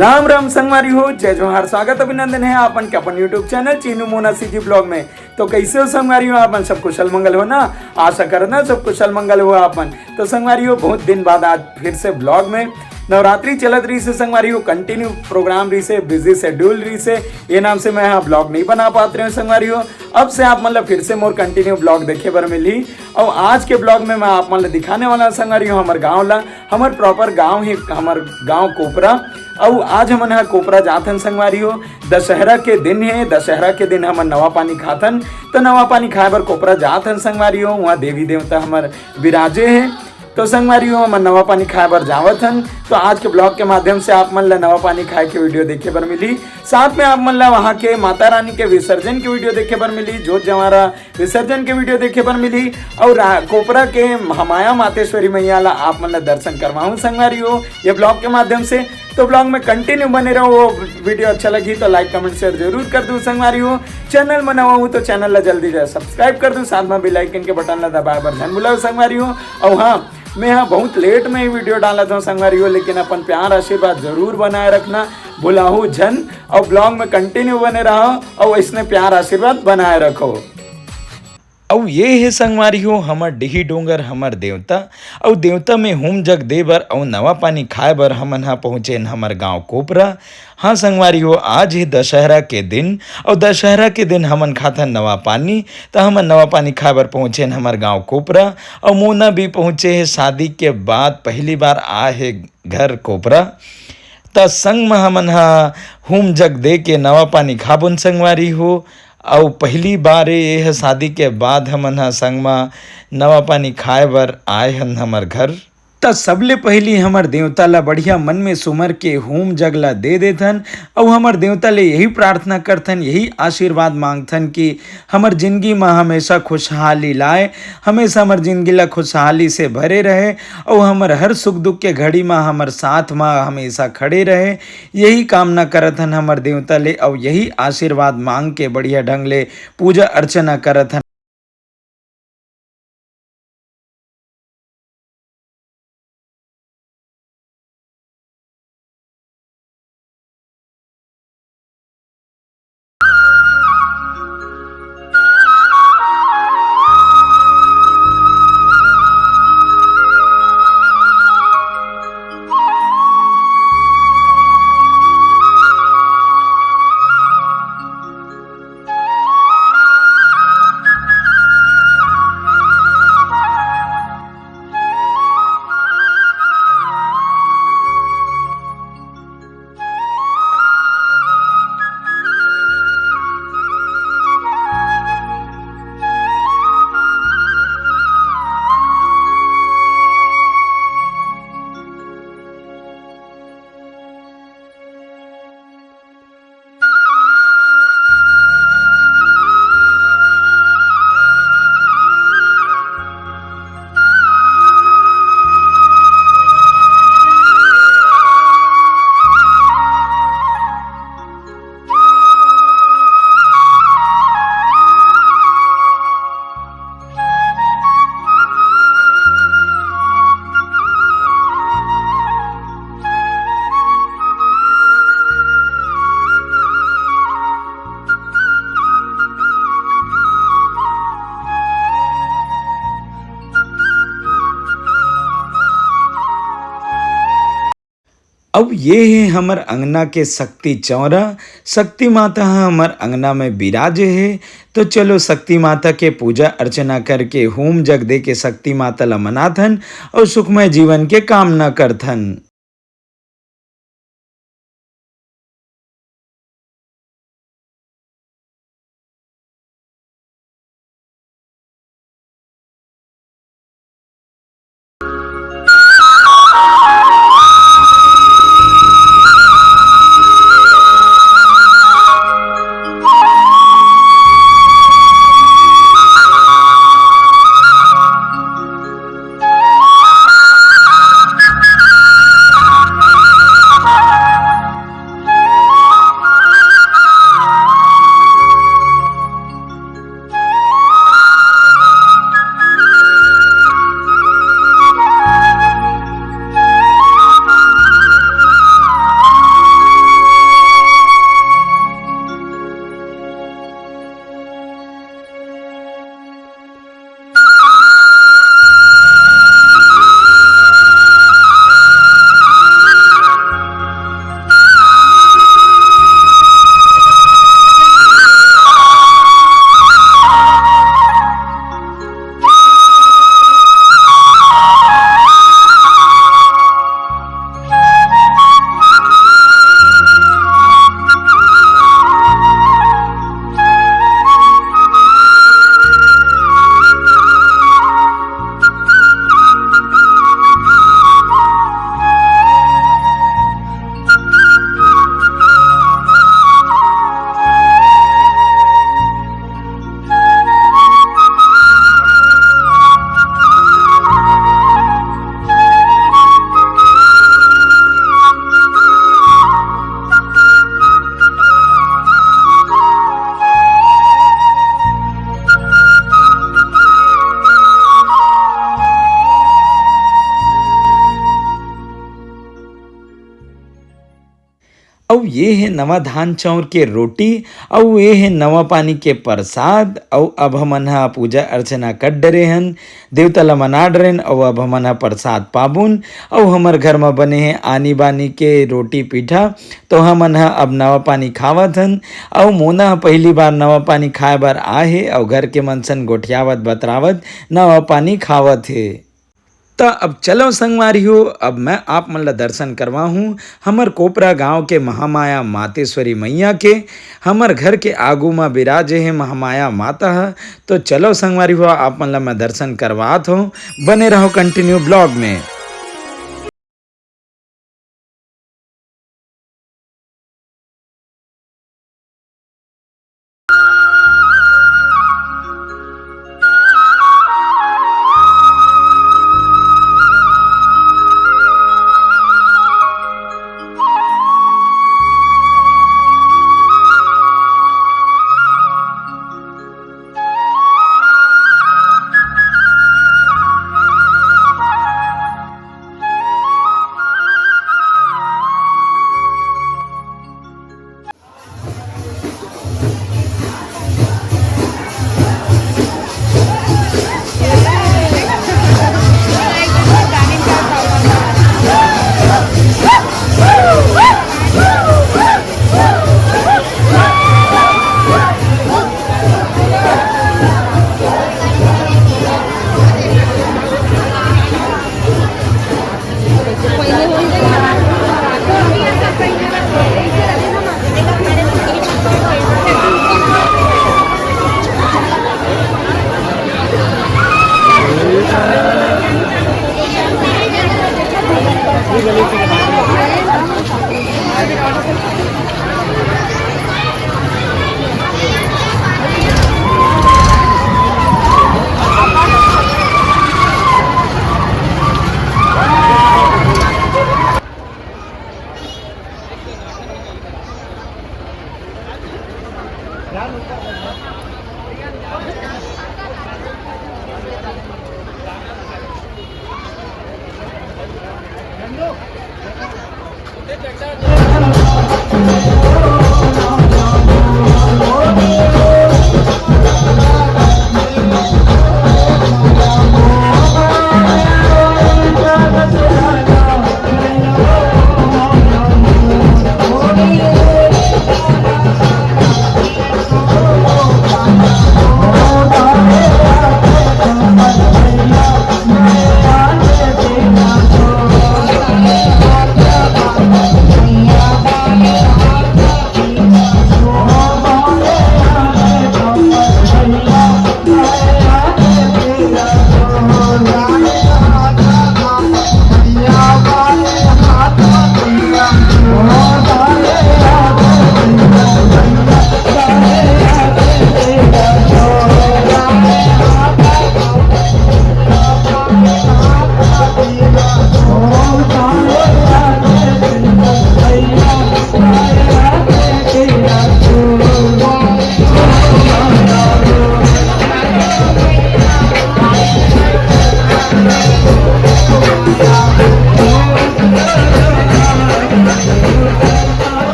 राम राम संगवारी हो, जय जोहार, स्वागत अभिनंदन है आपन के अपन YouTube channel Chinu Mona CG blog में। तो कैसे हो संगवारी हो आपन? सब कुशल मंगल हो ना? आशा करना सब कुशल मंगल हो आपन। तो संगवारी हो, बहुत दिन बाद आज फिर से ब्लॉग में नवरात्रि चलत रही से संगवारी हो, कंटिन्यू प्रोग्राम रही से, बिजी शेड्यूल रही से, ये नाम से मैं यहाँ ब्लॉग नहीं बना पाते रहे संगवारी हो। अब से आप मतलब फिर से मोर कंटिन्यू ब्लॉग देखे बर मिली। और आज के ब्लॉग में मैं आप मतलब दिखाने वाला संगवारी हो हमार गाँव ला, हमार प्रॉपर गाँव ही, हमार गाँव कोपरा। और आज हमन यहाँ कोपरा जाथन संगवारी हो, दशहरा के दिन है। दशहरा के दिन हमन नवा पानी खाथन, तो नवा पानी खाए बर कोपरा जाथन संगवारी हो। वहाँ देवी देवता हमार विराजे हैं, तो संगवारी हो हमन नवा पानी खाए बर जावत हन। तो आज के ब्लॉग के माध्यम से आप मन ला नवा पानी खाए के वीडियो देखे बर मिली, साथ में आप मन ला वहाँ के माता रानी के विसर्जन के वीडियो देखे बर मिली, जोत जवारा विसर्जन के वीडियो देखे बर मिली। और कोपरा के महामाया मातेश्वरी मैया ला आप मन ला दर्शन करवाऊँ संगवारी हो ये ब्लॉग के माध्यम से। तो ब्लॉग में कंटिन्यू बने रहो। वो वीडियो अच्छा लगी तो लाइक कमेंट शेयर जरूर कर दूँ संगवारी हो। चैनल में नवा हूँ तो चैनल ला जल्दी से सब्सक्राइब कर दूँ, साथ में बेल आइकन के बटन ला दबाए बर धन बुलाओ संगवारी हो। और हाँ, मैं यहाँ बहुत लेट में ही वीडियो डाला था संगवारी हो, लेकिन अपन प्यार आशीर्वाद जरूर बनाए रखना भुलाहू झन। और ब्लॉग में कंटिन्यू बने रहो और इसमें प्यार आशीर्वाद बनाए रखो। और ये है संगवारी हो हमर डिही डोंगर हमर देवता। और देवता में होम जग दे बर और नवा पानी खाए बर हमन यहाँ पहुँचे हमर गांव कोपरा। हाँ संगवारी हो, आज ही दशहरा के दिन, और दशहरा के दिन हमन खाथन नवा पानी। तो हमन नवा पानी खाए बर पहुँचे हमर गांव कोपरा। और मोना भी पहुँचे है शादी के बाद पहली बार आए है घर कोपरा। त संग में हमन यहाँ होम जग दे के नवा पानी खाबुन संगवारी हो। और पहली बार ये है शादी के बाद हमन हा संग में नवा पानी खाए बर आए हन हमर घर। त सबले पहली हमर देवता ला बढ़िया मन में सुमर के होम जगला दे देथन। और हमर देवता ले यही प्रार्थना करथन, यही आशीर्वाद मांगथन कि हमर जिंदगी में हमेशा खुशहाली लाए, हमेशा हमर जिंदगी ला खुशहाली से भरे रहे। और हमर हर सुख दुख के घड़ी में हमर साथ में हमेशा खड़े रहे, यही कामना करथन हमर देवता ले। और यही आशीर्वाद मांग के बढ़िया ढंग ले पूजा अर्चना करथन। अब ये है हमर अंगना के शक्ति चौरा। शक्ति माता हमर अंगना में विराजे है। तो चलो शक्ति माता के पूजा अर्चना करके होम जग दे के शक्ति माता ला मनाथन और सुखमय जीवन के कामना करथन। और ये है नवा धान चाउर के रोटी और ये है नवा पानी के प्रसाद। और अब हमन हा पूजा अर्चना कर डरे हन, देवता ला मना डरेन और अब हमन हा प्रसाद पाबुन। और हमर घर में बने हैं आनी बानी के रोटी पीठा, तो हमन हा अब नवा पानी खावत हन। और मोना हा पहली बार नवा पानी खाए बर आए हे और घर के मनसन गोठियावत बतरावत नवा पानी खावत हे। तो अब चलो संगवारी हो, अब मैं आप मन ला दर्शन करवा हूँ हमर कोपरा गांव के महामाया मातेश्वरी मैया के। हमर घर के आगू में विराजे है महामाया माता है। तो चलो संगवारी हो, आप मन ला मैं दर्शन करवात हूँ, बने रहो कंटिन्यू ब्लॉग में।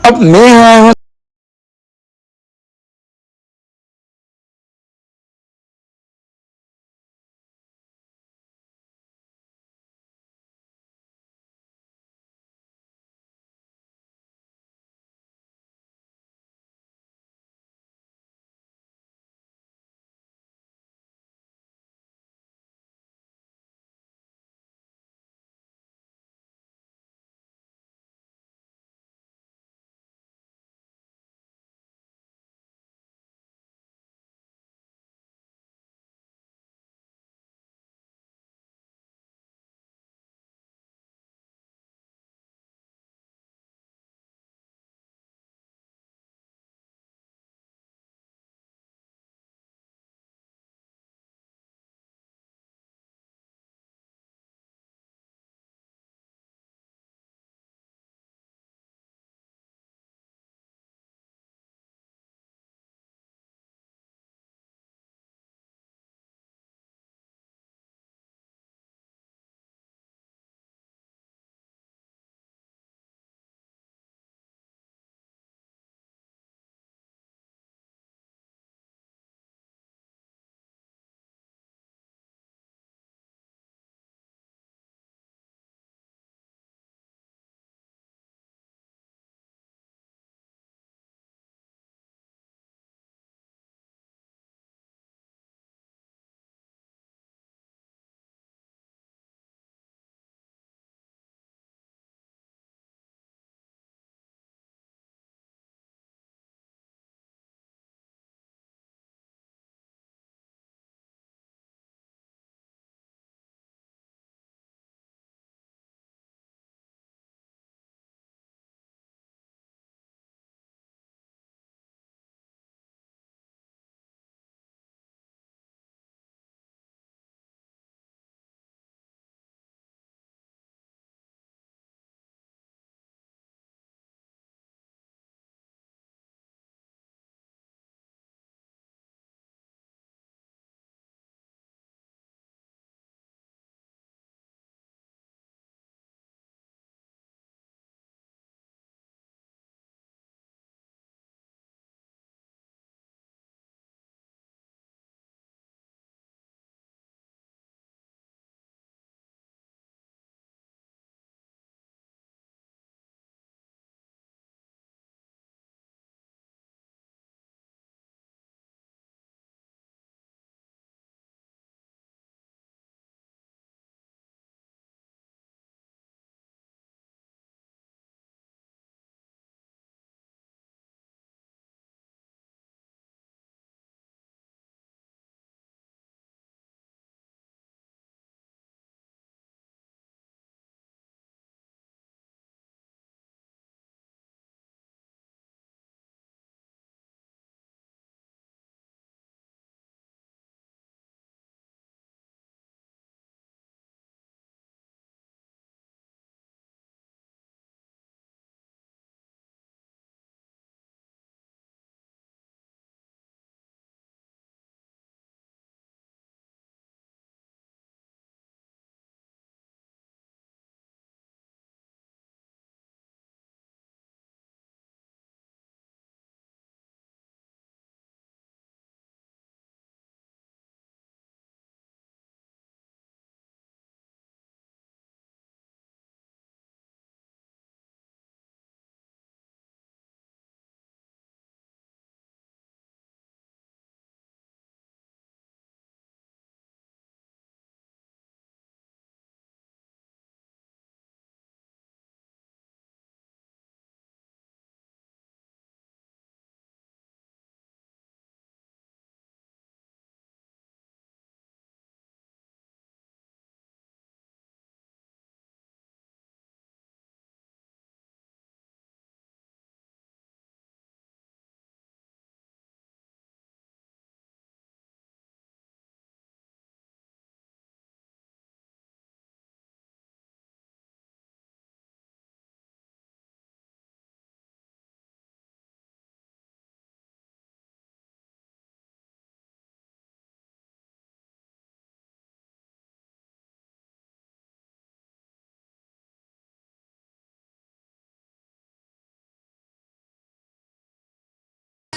अब मैं आया